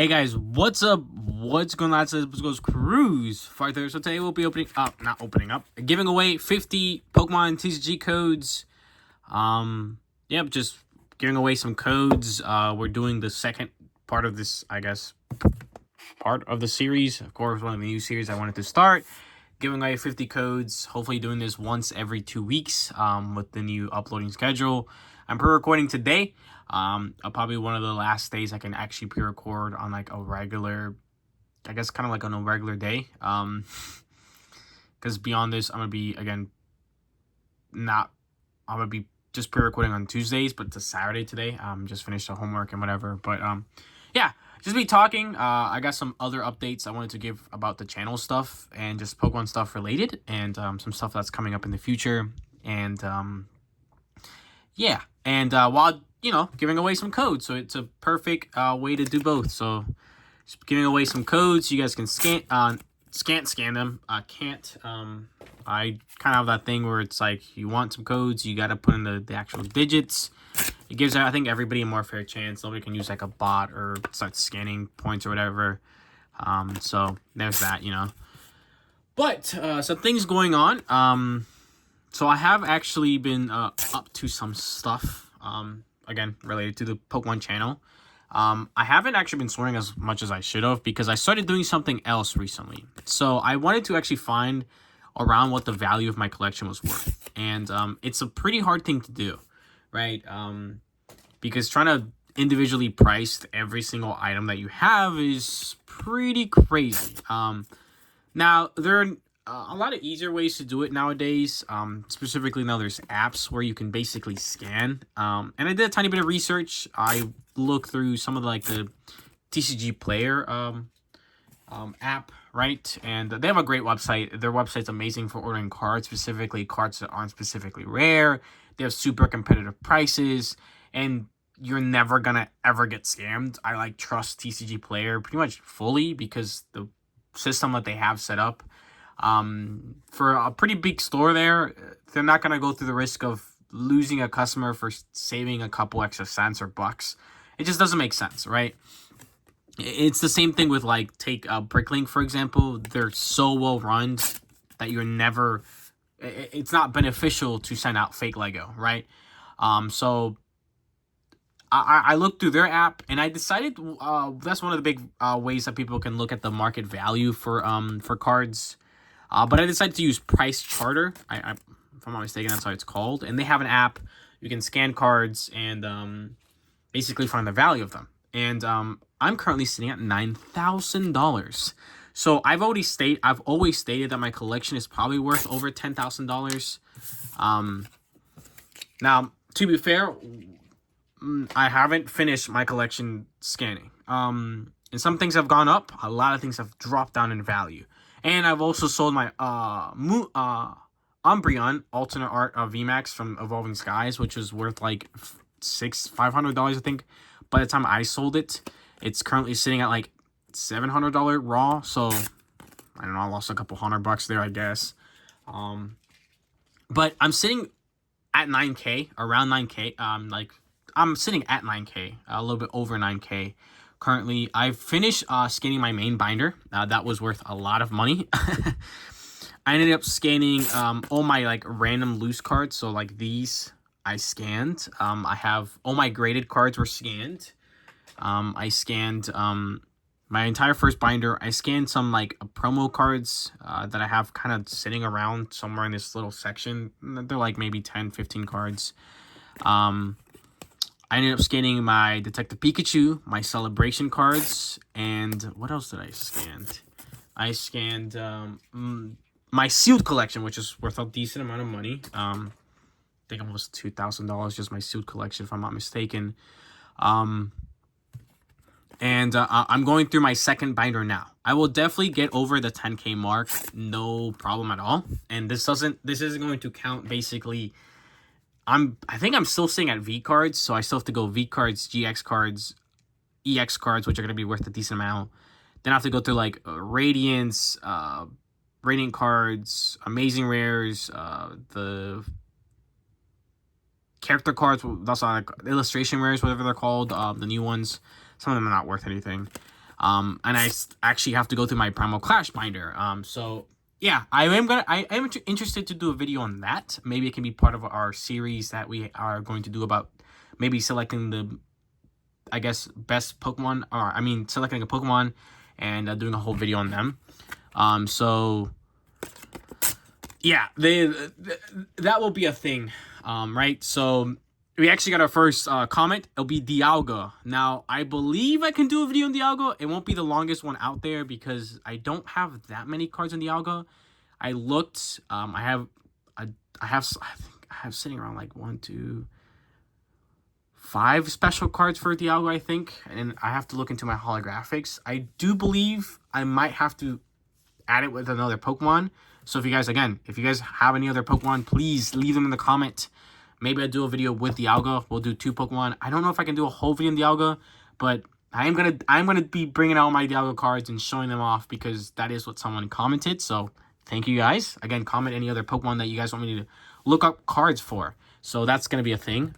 Hey guys, what's up? What's going on? Let's go cruise farther. So today we'll be giving away 50 Pokemon TCG codes. Yep, just giving away some codes. We're doing the second part of this, I guess, part of the series. Of course, one of the new series I wanted to start. Giving away 50 codes. Hopefully doing this once every 2 weeks. With the new uploading schedule. I'm pre-recording today. Probably one of the last days I can actually pre-record on like a regular, I guess kind of like on a regular day. Because beyond this, I'm gonna be just pre-recording on Tuesdays, but it's a Saturday today. Just finished the homework and whatever. But yeah, just be talking. I got some other updates I wanted to give about the channel stuff and just Pokemon stuff related, and some stuff that's coming up in the future. And yeah, and while giving away some codes, so it's a perfect way to do both. So just giving away some codes, you guys can scan them. I kind of have that thing where it's like you want some codes, you got to put in the actual digits. It gives, I think, everybody a more fair chance. Nobody can use like a bot or start scanning points or whatever. So there's that, But some things going on. So I have actually been up to some stuff. Again, related to the Pokemon channel. I haven't actually been sorting as much as I should have because I started doing something else recently. So I wanted to actually find around what the value of my collection was worth. And it's a pretty hard thing to do, right? Because trying to individually price every single item that you have is pretty crazy. Now, there are a lot of easier ways to do it nowadays. Specifically now there's apps where you can basically scan. And I did a tiny bit of research. I looked through some of the TCG Player app, right? And they have a great website. Their website's amazing for ordering cards, specifically cards that aren't specifically rare. They have super competitive prices, and you're never gonna ever get scammed. I trust TCG Player pretty much fully because the system that they have set up. For a pretty big store there, they're not going to go through the risk of losing a customer for saving a couple extra cents or bucks. It just doesn't make sense, right? It's the same thing with take Bricklink, for example. They're so well run that it's not beneficial to send out fake Lego, right? So I looked through their app and I decided that's one of the big ways that people can look at the market value for cards. But I decided to use Price Charter. If I'm not mistaken, that's how it's called. And they have an app. You can scan cards and basically find the value of them. And I'm currently sitting at $9,000. So I've always stated that my collection is probably worth over $10,000. Now, to be fair, I haven't finished my collection scanning. And some things have gone up. A lot of things have dropped down in value. And I've also sold my Umbreon alternate art VMAX from Evolving Skies, which was worth $500, I think. By the time I sold it, it's currently sitting at $700 raw. So I don't know, I lost a couple $100 there, I guess. But I'm sitting at 9K, around 9K. I'm sitting at 9K, a little bit over 9K. Currently, I've finished scanning my main binder. That was worth a lot of money. I ended up scanning all my random loose cards. So these I scanned. I have all my graded cards were scanned. I scanned my entire first binder. I scanned some promo cards that I have kind of sitting around somewhere in this little section. They're maybe 10, 15 cards. I ended up scanning my Detective Pikachu, my Celebration cards, and what else did I scan? I scanned my sealed collection, which is worth a decent amount of money. I think almost $2,000, just my sealed collection, if I'm not mistaken. And I'm going through my second binder now. I will definitely get over the 10K mark, no problem at all. And this isn't going to count basically. I think I'm still staying at V cards, so I still have to go V cards, GX cards, EX cards, which are going to be worth a decent amount. Then I have to go through Radiance, Radiant cards, Amazing Rares, the character cards, that's illustration rares, whatever they're called, the new ones. Some of them are not worth anything. And actually have to go through my Primal Clash binder. So yeah, I am interested to do a video on that. Maybe it can be part of our series that we are going to do about maybe selecting the, I guess, best Pokemon, or I mean, selecting a Pokemon and doing a whole video on them. So yeah, that will be a thing, right? So we actually got our first comment. It'll be Dialga. Now, I believe I can do a video on Dialga. It won't be the longest one out there because I don't have that many cards on Dialga. I looked. I think I have sitting around like 1, 2, 5 special cards for Dialga, I think, and I have to look into my holographics. I do believe I might have to add it with another Pokemon. So if you guys have any other Pokemon, please leave them in the comment. Maybe I'll do a video with Dialga. We'll do 2 Pokemon. I don't know if I can do a whole video on Dialga, but I'm gonna be bringing out my Dialga cards and showing them off because that is what someone commented. So thank you guys. Again, comment any other Pokemon that you guys want me to look up cards for. So that's gonna be a thing.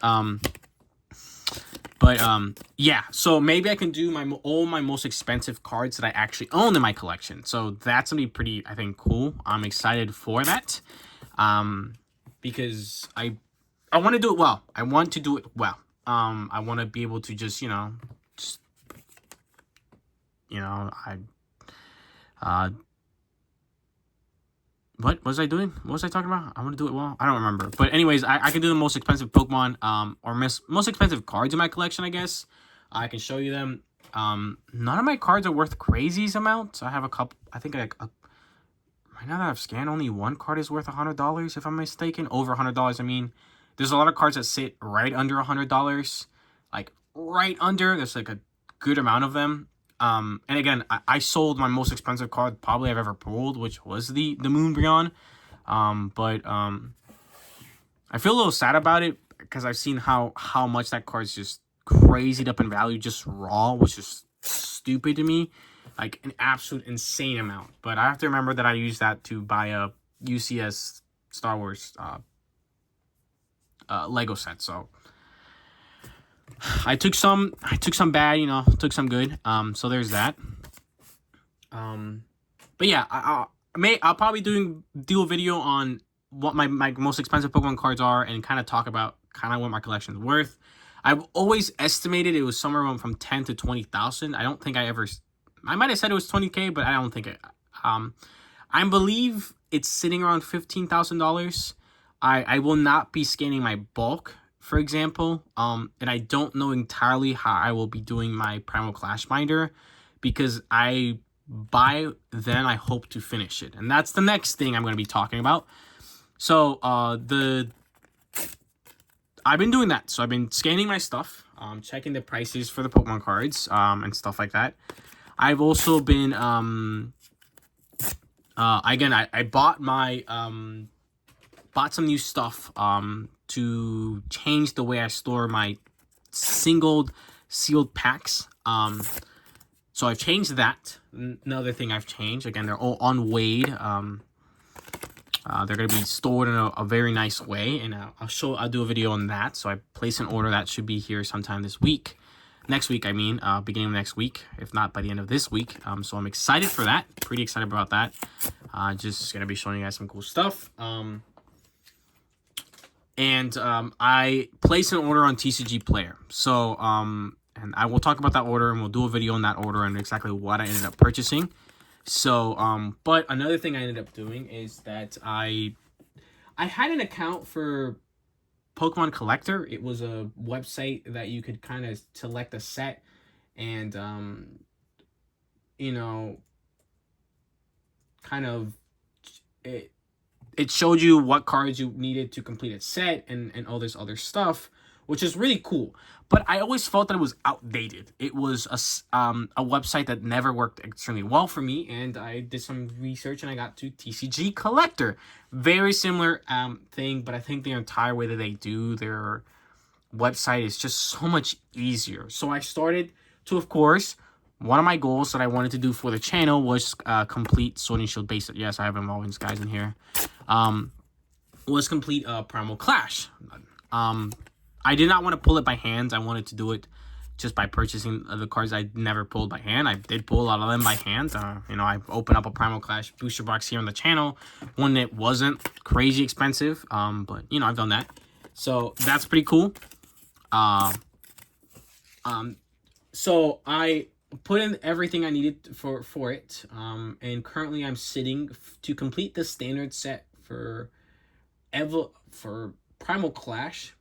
Yeah, so maybe I can do all my most expensive cards that I actually own in my collection. So that's gonna be pretty, I think, cool. I'm excited for that. Because I want to do it well. I want to do it well. I want to be able to just what was I doing? What was I talking about? I want to do it well. I don't remember. But anyways, I can do the most expensive Pokemon, or most expensive cards in my collection, I guess. I can show you them. None of my cards are worth crazy amounts. I have a couple. I think right now that I've scanned, only one card is worth $100, if I'm mistaken. Over $100, I mean. There's a lot of cards that sit right under $100. Like, right under. There's, like, a good amount of them. And again, I sold my most expensive card probably I've ever pulled, which was the Moonbreon. I feel a little sad about it because I've seen how much that card's just crazied up in value just raw, which is stupid to me. Like, an absolute insane amount. But I have to remember that I used that to buy a UCS Star Wars Lego set. So I took some bad, took some good. So there's that. But yeah, I'll probably do a video on what my most expensive Pokemon cards are and kind of talk about what my collection is worth. I've always estimated it was somewhere from 10 to 20,000. I don't think I might have said it was 20K, but I don't think it. I believe it's sitting around $15,000. I will not be scanning my bulk, for example, and I don't know entirely how I will be doing my Primal Clash binder, because I hope to finish it, and that's the next thing I'm going to be talking about. So I've been doing that. So I've been scanning my stuff, checking the prices for the Pokemon cards, and stuff like that. I've also been again, I bought some new stuff to change the way I store my sealed packs. So I've changed that. Another thing I've changed, again, they're all unweighed. They're going to be stored in a very nice way, and I'll do a video on that. So I placed an order that should be here sometime this week. Next week, I mean, beginning of next week, if not by the end of this week. So I'm excited for that. Pretty excited about that. Just going to be showing you guys some cool stuff. I placed an order on TCG Player. So, and I will talk about that order, and we'll do a video on that order and exactly what I ended up purchasing. So, but another thing I ended up doing is that I had an account for Pokemon Collector. It was a website that you could kind of select a set and, kind of, it showed you what cards you needed to complete a set and all this other stuff, which is really cool. But I always felt that it was outdated. It was a website that never worked extremely well for me, and I did some research and I got to TCG Collector. Very similar thing, but I think the entire way that they do their website is just so much easier. So I started to, of course, one of my goals that I wanted to do for the channel was complete Sword and Shield base. Yes, I have Evolving Skies in here. Was complete Primal Clash. I did not want to pull it by hands. I wanted to do it just by purchasing the cards I never pulled by hand. I did pull a lot of them by hand. You know, I opened up a Primal Clash booster box here on the channel when it wasn't crazy expensive. But you know, I've done that, so that's pretty cool. So I put in everything I needed for it. And currently I'm sitting to complete the standard set for Primal Clash.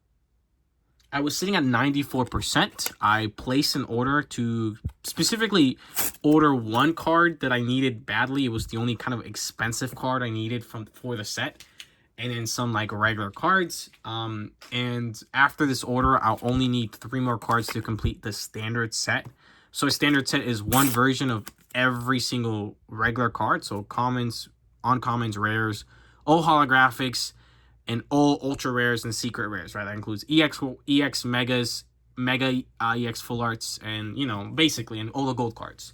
I was sitting at 94%. I placed an order to specifically order one card that I needed badly. It was the only kind of expensive card I needed for the set. And then some like regular cards. And after this order, I'll only need 3 more cards to complete the standard set. So a standard set is one version of every single regular card. So commons, uncommons, rares, all holographics, and all ultra rares and secret rares, right? That includes EX megas, mega EX full arts, and you know, basically, and all the gold cards.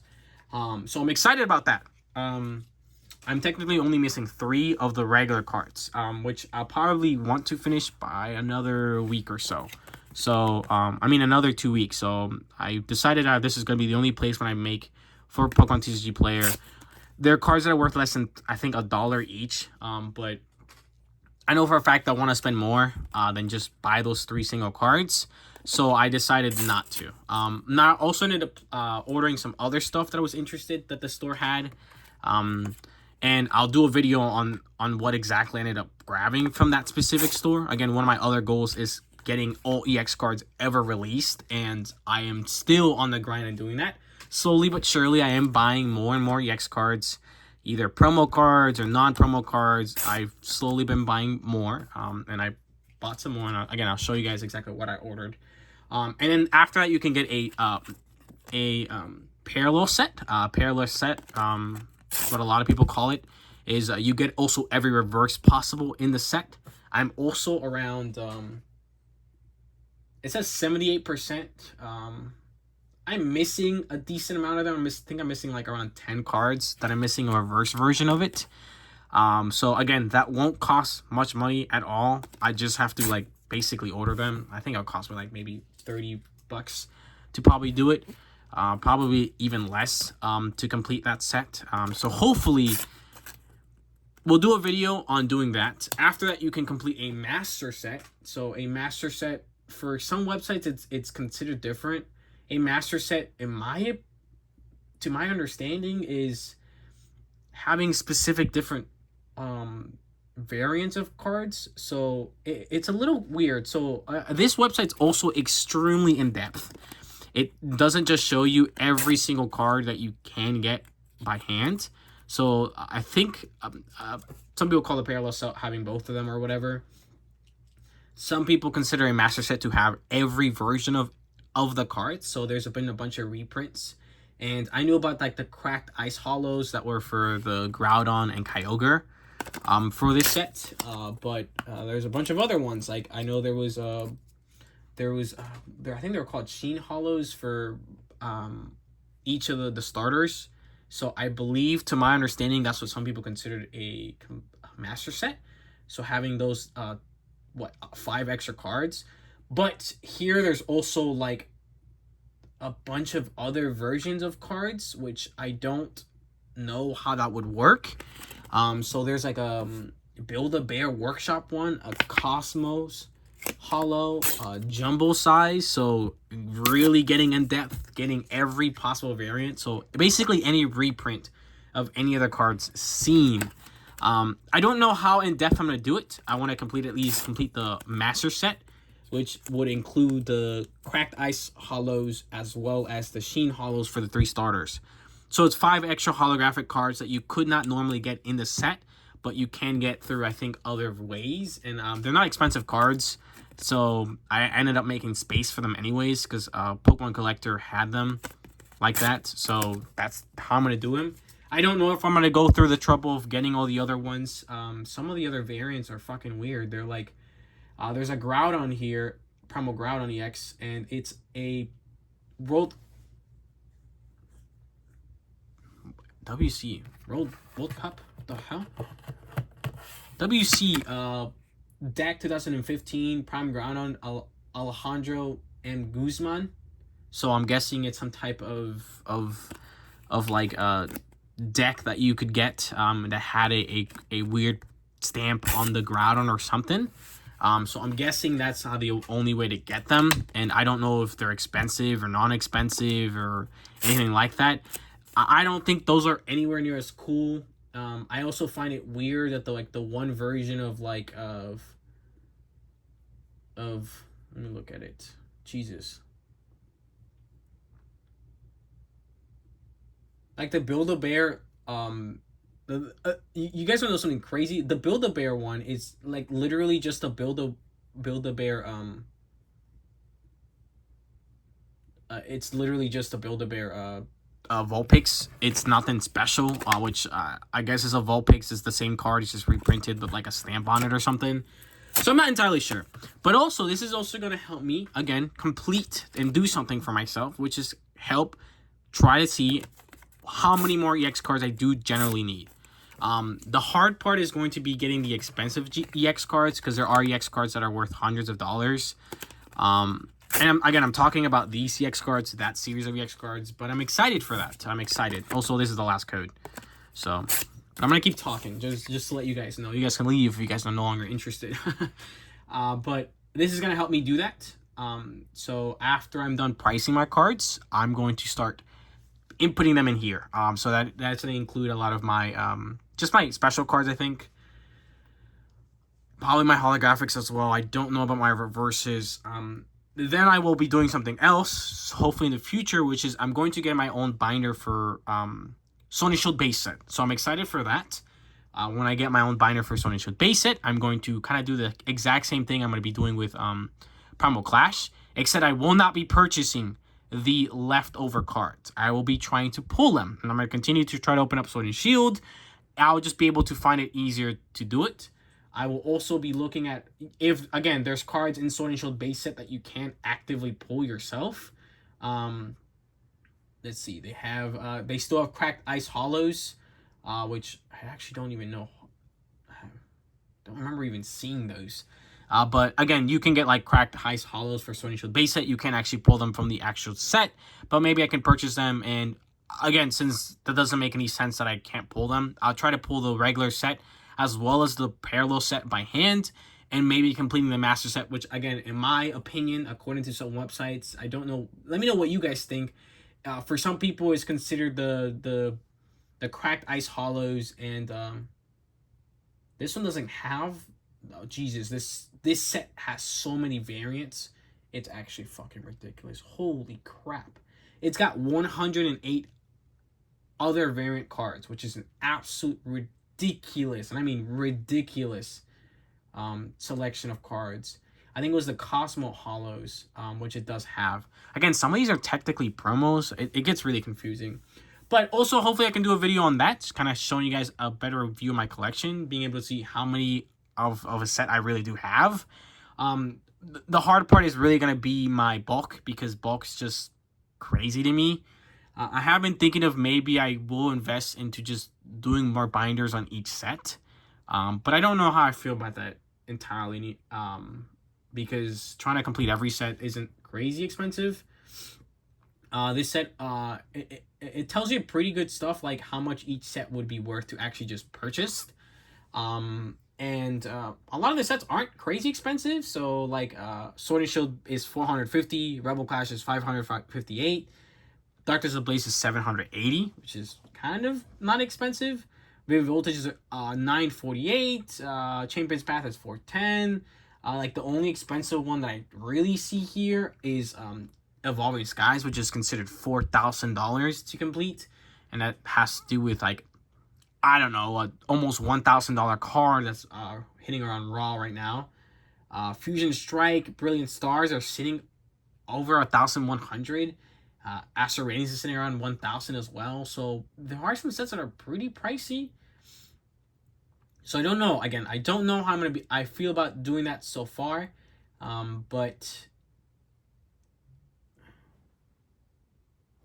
So I'm excited about that. I'm technically only missing 3 of the regular cards, which I'll probably want to finish by another week or so. So, I mean, another 2 weeks. So I decided this is going to be the only placement I make for Pokemon TCG Player. There are cards that are worth less than, I think, $1 each. But I know for a fact I want to spend more than just buy those 3 single cards. So I decided not to. Now I also ended up ordering some other stuff that I was interested that the store had. And I'll do a video on what exactly I ended up grabbing from that specific store. Again, one of my other goals is getting all EX cards ever released, and I am still on the grind and doing that. Slowly but surely, I am buying more and more EX cards, either promo cards or non-promo cards. I've slowly been buying more, and I bought some more. And again, I'll show you guys exactly what I ordered. And then after that, you can get a parallel set. Parallel set, what a lot of people call it, is you get also every reverse possible in the set. I'm also around, it says 78%. I'm missing a decent amount of them. I think I'm missing like around 10 cards that I'm missing a reverse version of it. So again, that won't cost much money at all. I just have to like basically order them. I think it'll cost me like maybe $30 to probably do it. Probably even less to complete that set. So hopefully we'll do a video on doing that. After that, you can complete a master set. So a master set, for some websites it's considered different. A master set, to my understanding, is having specific different variants of cards. So it's a little weird. So this website's also extremely in-depth. It doesn't just show you every single card that you can get by hand. So I think some people call the parallel set having both of them or whatever. Some people consider a master set to have every version of the cards. So there's been a bunch of reprints. And I knew about like the cracked ice hollows that were for the Groudon and Kyogre for this set. But there's a bunch of other ones. Like I know I think they were called Sheen Hollows for each of the starters. So I believe, to my understanding, that's what some people considered a master set. So having those 5 extra cards. But here there's also like a bunch of other versions of cards, which I don't know how that would work. So there's like a Build-A-Bear Workshop one, a Cosmos Hollow, jumbo size, so really getting in depth, getting every possible variant. So basically any reprint of any other cards seen. I don't know how in depth I'm gonna do it. I want to at least complete the master set, which would include the cracked ice hollows as well as the Sheen hollows for the 3 starters. So it's 5 extra holographic cards that you could not normally get in the set, but you can get through, I think, other ways. And they're not expensive cards, so I ended up making space for them anyways, because Pokemon Collector had them like that. So that's how I'm going to do them. I don't know if I'm going to go through the trouble of getting all the other ones. Some of the other variants are fucking weird. They're like, there's a Groudon here, Primal Groudon EX, and it's a World WC World Cup. What the hell? WC deck 2015 Prime Groudon Alejandro M. Guzman. So I'm guessing it's some type of like a deck that you could get that had a weird stamp on the ground or something. So I'm guessing that's not the only way to get them, and I don't know if they're expensive or non-expensive or anything like that. I don't think those are anywhere near as cool. I also find it weird that the one version of let me look at it. Jesus. Like the Build-A-Bear, you guys want to know something crazy? The Build-A-Bear one is like literally just a Build-A-Bear, it's literally just a Build-A-Bear, Vulpix. It's nothing special, which I guess is a Vulpix is the same card, it's just reprinted with like a stamp on it or something. So I'm not entirely sure. But also, this is also going to help me, again, complete and do something for myself, which is help try to see how many more EX cards I do generally need. The hard part is going to be getting the expensive EX cards, because there are EX cards that are worth hundreds of dollars. And I'm talking about these EX cards, that series of EX cards, but I'm excited for that. I'm excited. Also, this is the last code. So I'm going to keep talking, just to let you guys know. You guys can leave if you guys are no longer interested. But this is going to help me do that. So after I'm done pricing my cards, I'm going to start inputting them in here. So that's going to include a lot of my, just my special cards, I think. Probably my holographics as well. I don't know about my reverses. Then I will be doing something else, hopefully in the future, which is I'm going to get my own binder for Sony Shield base set. So I'm excited for that. When I get my own binder for Sony Shield base set, I'm going to kind of do the exact same thing I'm going to be doing with Primal Clash, except I will not be purchasing the leftover cards. I will be trying to pull them, and I'm going to continue to try to open up Sword and Shield. I'll just be able to find it easier to do it. I will also be looking at if, again, there's cards in Sword and Shield base set that you can't actively pull yourself. Let's see, they still have Cracked Ice Hollows, which I actually don't even know. I don't remember even seeing those. But again, you can get like Cracked Ice Hollows for Sword and Shield base set. You can actually pull them from the actual set, but maybe I can purchase them. And again, since that doesn't make any sense that I can't pull them, I'll try to pull the regular set as well as the parallel set by hand, and maybe completing the master set, which again, in my opinion, according to some websites, I don't know. Let me know what you guys think. For some people, it's considered the Cracked Ice Hollows, and this one doesn't have. Oh Jesus, this set has so many variants. It's actually fucking ridiculous. Holy crap! It's got 108 other variant cards, which is an absolute ridiculous, and I mean ridiculous, selection of cards. I think it was the Cosmo Hollows, which it does have. Again, some of these are technically promos. It gets really confusing. But also, hopefully I can do a video on that, just kind of showing you guys a better view of my collection, being able to see how many of a set I really do have. The hard part is really going to be my bulk, because bulk's just crazy to me. I have been thinking of maybe I will invest into just doing more binders on each set. But I don't know how I feel about that entirely. Because trying to complete every set isn't crazy expensive. This set, it tells you pretty good stuff, like how much each set would be worth to actually just purchase. And a lot of the sets aren't crazy expensive. So like Sword and Shield is $450, Rebel Clash is $558, Doctors of Blaze is $780, which is kind of not expensive. Vivid Voltage is $948. Champion's Path is $410. Like the only expensive one that I really see here is Evolving Skies, which is considered $4,000 to complete, and that has to do with like, I don't know, almost $1,000 card that's hitting around Raw right now. Fusion Strike, Brilliant Stars are sitting over 1,100. Astro Ratings is sitting around 1,000 as well. So there are some sets that are pretty pricey. So I don't know. Again, I don't know how I feel about doing that so far. But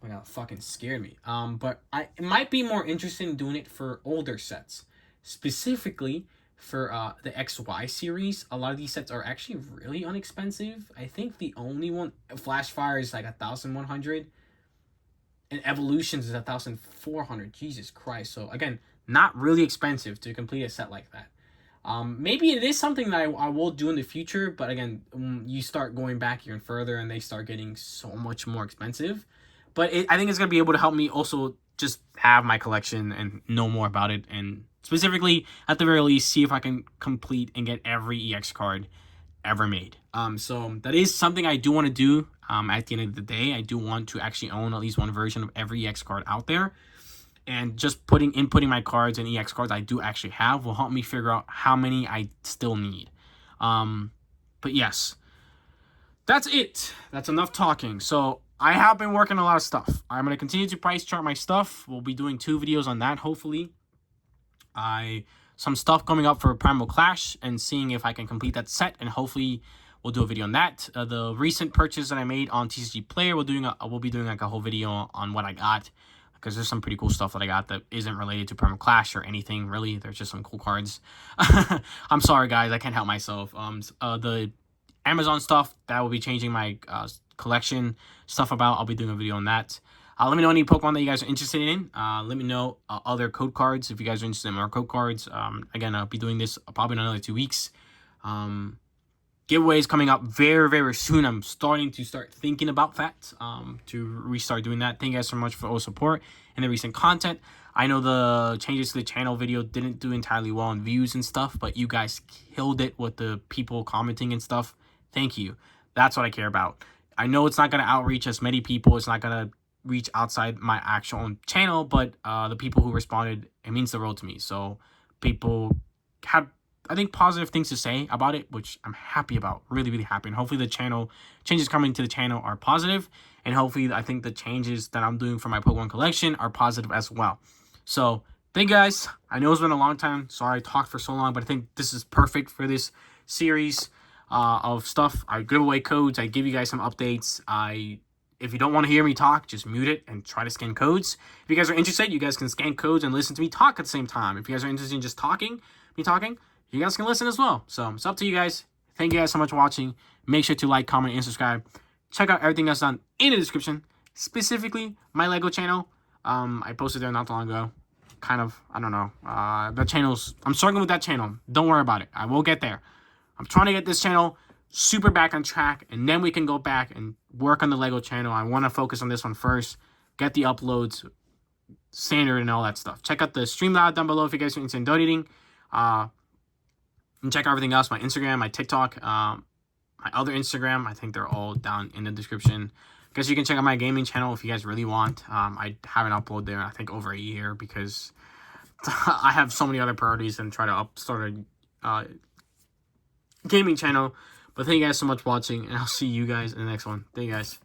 oh my God, fucking scared me. But I might be more interested in doing it for older sets, specifically for the XY series, a lot of these sets are actually really inexpensive. I think the only one, Flash Fire, is like 1,100, and Evolutions is 1,400. Jesus Christ! So again, not really expensive to complete a set like that. Maybe it is something that I will do in the future, but again, you start going back even further, and they start getting so much more expensive. But I think it's gonna be able to help me also just have my collection and know more about it, and specifically at the very least see if I can complete and get every EX card ever made. So that is something I do want to do. At the end of the day, I do want to actually own at least one version of every EX card out there. And just inputting my cards and EX cards I do actually have will help me figure out how many I still need. But yes, that's it. That's enough talking. So I have been working a lot of stuff. I'm going to continue to price chart my stuff. We'll be doing 2 videos on that, hopefully. Some stuff coming up for Primal Clash and seeing if I can complete that set, and hopefully we'll do a video on that. The recent purchase that I made on TCG Player, we'll be doing like a whole video on what I got, because there's some pretty cool stuff that I got that isn't related to Primal Clash or anything really. There's just some cool cards. I'm sorry guys, I can't help myself. The Amazon stuff that will be changing my collection stuff about. I'll be doing a video on that. Let me know any Pokemon that you guys are interested in. Let me know other code cards if you guys are interested in more code cards. Again, I'll be doing this probably in another 2 weeks. Giveaways coming up very, very soon. I'm starting to thinking about that to restart doing that. Thank you guys so much for all support and the recent content. I know the changes to the channel video didn't do entirely well in views and stuff, but you guys killed it with the people commenting and stuff. Thank you. That's what I care about. I know it's not going to outreach as many people. It's not going to reach outside my actual channel, but the people who responded, it means the world to me. So people had, I think, positive things to say about it, which I'm happy about. Really, really happy. And hopefully the changes coming to the channel are positive. And hopefully I think the changes that I'm doing for my Pokemon collection are positive as well. So thank you guys. I know it's been a long time. Sorry I talked for so long, but I think this is perfect for this series of stuff. I give away codes. I give you guys some updates. If you don't want to hear me talk, just mute it and try to scan codes. If you guys are interested, you guys can scan codes and listen to me talk at the same time. If you guys are interested in just me talking, you guys can listen as well. So it's up to you guys. Thank you guys so much for watching. Make sure to like, comment, and subscribe. Check out everything that's done in the description, specifically my Lego channel. I posted there not too long ago. Kind of, I don't know. The channel's, I'm struggling with that channel. Don't worry about it. I will get there. I'm trying to get this channel super back on track, and then we can go back and work on the Lego channel. I want to focus on this one first, get the uploads standard and all that stuff. Check out the Streamlab down below if you guys are interested in donating. And check out everything else, my Instagram, my TikTok, my other Instagram. I think they're all down in the description. I guess you can check out my gaming channel if you guys really want. I haven't uploaded there, I think, over a year, because I have so many other priorities and try to start a gaming channel. But thank you guys so much for watching, and I'll see you guys in the next one. Thank you guys.